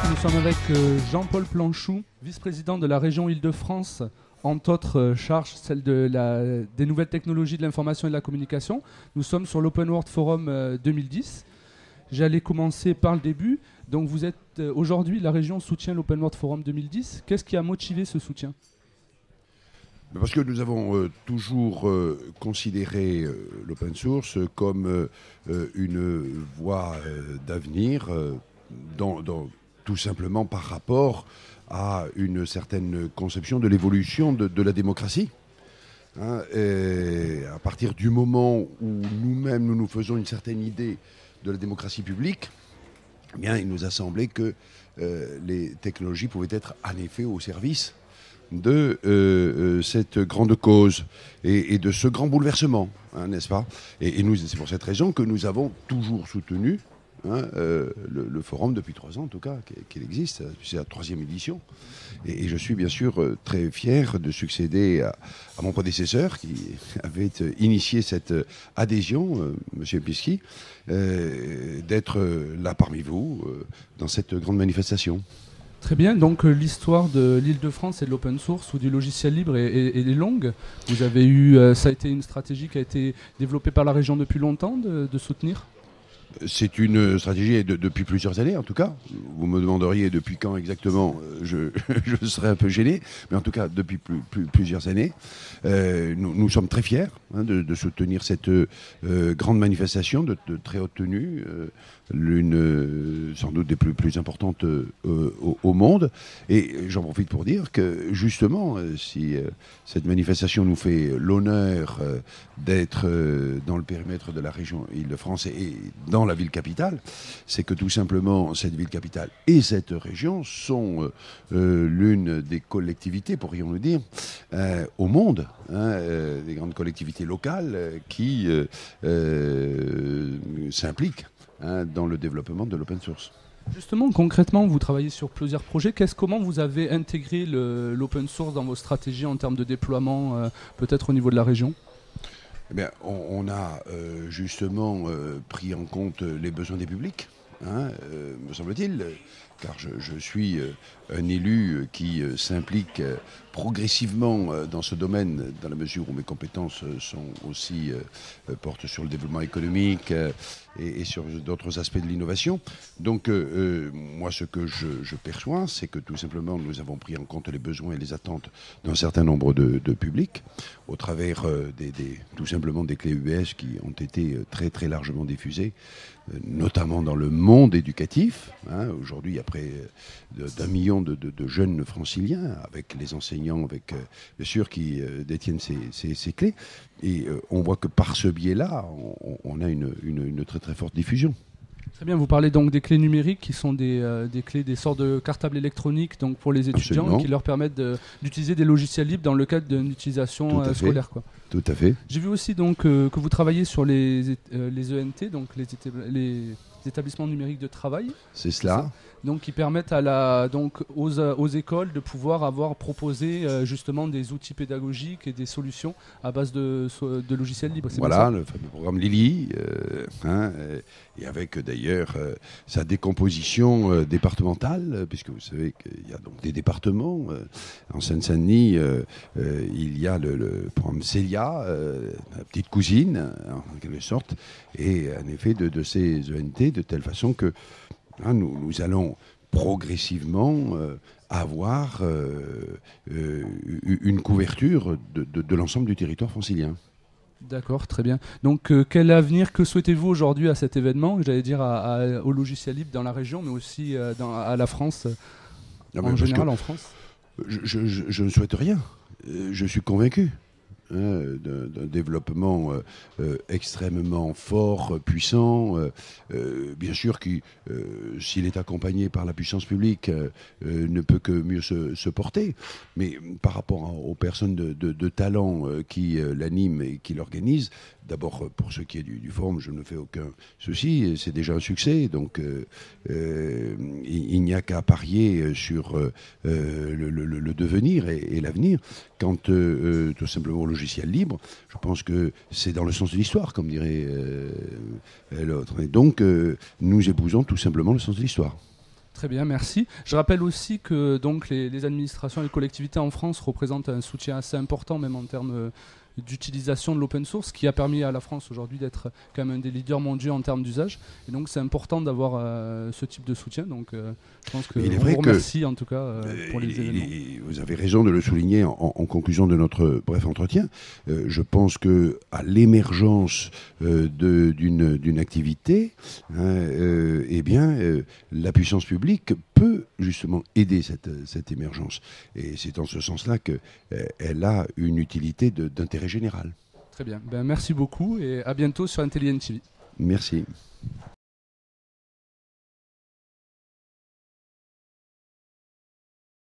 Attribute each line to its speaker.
Speaker 1: Nous sommes avec Jean-Paul Planchou, vice-président de la région Île-de-France, entre autres charges, celle des nouvelles technologies de l'information et de la communication. Nous sommes sur l'Open World Forum 2010. J'allais commencer par le début. Donc vous êtes aujourd'hui, la région soutient l'Open World Forum 2010. Qu'est-ce qui a motivé ce soutien ?
Speaker 2: Parce que nous avons toujours considéré l'open source comme une voie d'avenir, tout simplement par rapport à une certaine conception de l'évolution de la démocratie. Et à partir du moment où nous-mêmes nous faisons une certaine idée de la démocratie publique, eh bien, il nous a semblé que les technologies pouvaient être en effet au service de cette grande cause et de ce grand bouleversement, n'est-ce pas ? Et c'est pour cette raison que nous avons toujours soutenu le forum depuis 3 ans, en tout cas, qu'il existe. C'est la 3e édition. Et je suis bien sûr très fier de succéder à mon prédécesseur qui avait initié cette adhésion, M. Pisky, d'être là parmi vous dans cette grande manifestation.
Speaker 1: Très bien, donc l'histoire de l'Île-de-France et de l'open source ou du logiciel libre est longue. Vous avez eu, ça a été une stratégie qui a été développée par la région depuis longtemps de soutenir ?
Speaker 2: C'est une stratégie depuis plusieurs années, en tout cas. Vous me demanderiez depuis quand exactement, je serais un peu gêné, mais en tout cas depuis plusieurs années. Nous sommes très fiers de soutenir cette grande manifestation de très haute tenue, l'une sans doute des plus importantes au monde. Et j'en profite pour dire que justement, si cette manifestation nous fait l'honneur d'être dans le périmètre de la région Île-de-France et dans la ville capitale, c'est que tout simplement cette ville capitale et cette région sont l'une des collectivités, pourrions-nous dire, au monde, des grandes collectivités locales qui s'impliquent dans le développement de l'open source.
Speaker 1: Justement, concrètement, vous travaillez sur plusieurs projets. Comment vous avez intégré l'open source dans vos stratégies en termes de déploiement, peut-être au niveau de la région ?
Speaker 2: Eh bien, on a justement pris en compte les besoins des publics, me semble-t-il, car je suis un élu qui s'implique progressivement dans ce domaine, dans la mesure où mes compétences sont aussi portent sur le développement économique et sur d'autres aspects de l'innovation. Donc, moi, ce que je perçois, c'est que tout simplement, nous avons pris en compte les besoins et les attentes d'un certain nombre de publics, au travers tout simplement des clés UBS qui ont été très, très largement diffusées, notamment dans le monde éducatif. Aujourd'hui, il y a près d'1 million de jeunes franciliens, avec les enseignants, avec bien sûr, qui détiennent ces clés. Et on voit que par ce biais-là, on a une très très forte diffusion.
Speaker 1: Très bien, vous parlez donc des clés numériques qui sont des clés, des sortes de cartables électroniques donc pour les étudiants. Absolument. Qui leur permettent d'utilizer des logiciels libres dans le cadre d'une utilisation scolaire. Quoi.
Speaker 2: Tout à fait.
Speaker 1: J'ai vu aussi donc, que vous travaillez sur les ENT, donc les établissements numériques de travail.
Speaker 2: C'est cela.
Speaker 1: Donc, qui permettent aux écoles de pouvoir proposé justement des outils pédagogiques et des solutions à base de logiciels libres.
Speaker 2: Voilà, le fameux programme Lily, et avec d'ailleurs sa décomposition départementale, puisque vous savez qu'il y a donc des départements. En Seine-Saint-Denis, il y a le programme Célia, la petite cousine, en quelque sorte, et en effet de ces ENT, de telle façon que nous allons progressivement avoir une couverture de l'ensemble du territoire francilien.
Speaker 1: D'accord, très bien. Donc quel avenir, que souhaitez-vous aujourd'hui à cet événement, j'allais dire au logiciel libre dans la région, mais aussi à la France, en général en France ?
Speaker 2: Je ne souhaite rien. Je suis convaincu d'un développement extrêmement fort, puissant, bien sûr qui, s'il est accompagné par la puissance publique, ne peut que mieux se porter. Mais par rapport aux personnes de talent qui l'animent et qui l'organisent, d'abord pour ce qui est du forum, je ne fais aucun souci, c'est déjà un succès, donc il n'y a qu'à parier sur le devenir et l'avenir. Quant tout simplement au logiciel libre, je pense que c'est dans le sens de l'histoire, comme dirait l'autre. Et donc, nous épousons tout simplement le sens de l'histoire.
Speaker 1: Très bien, merci. Je rappelle aussi que donc, les administrations et les collectivités en France représentent un soutien assez important, même en termes d'utilisation de l'open source, qui a permis à la France aujourd'hui d'être quand même un des leaders mondiaux en termes d'usage. Et donc c'est important d'avoir ce type de soutien. Donc je pense que on vous remercie en tout cas pour les événements.
Speaker 2: Vous avez raison de le souligner en conclusion de notre bref entretien. Je pense que à l'émergence d'une activité, la puissance publique peut justement aider cette émergence. Et c'est en ce sens-là qu'elle a une utilité d'intérêt général.
Speaker 1: Très bien. Ben, merci beaucoup et à bientôt sur Intelligent TV.
Speaker 2: Merci.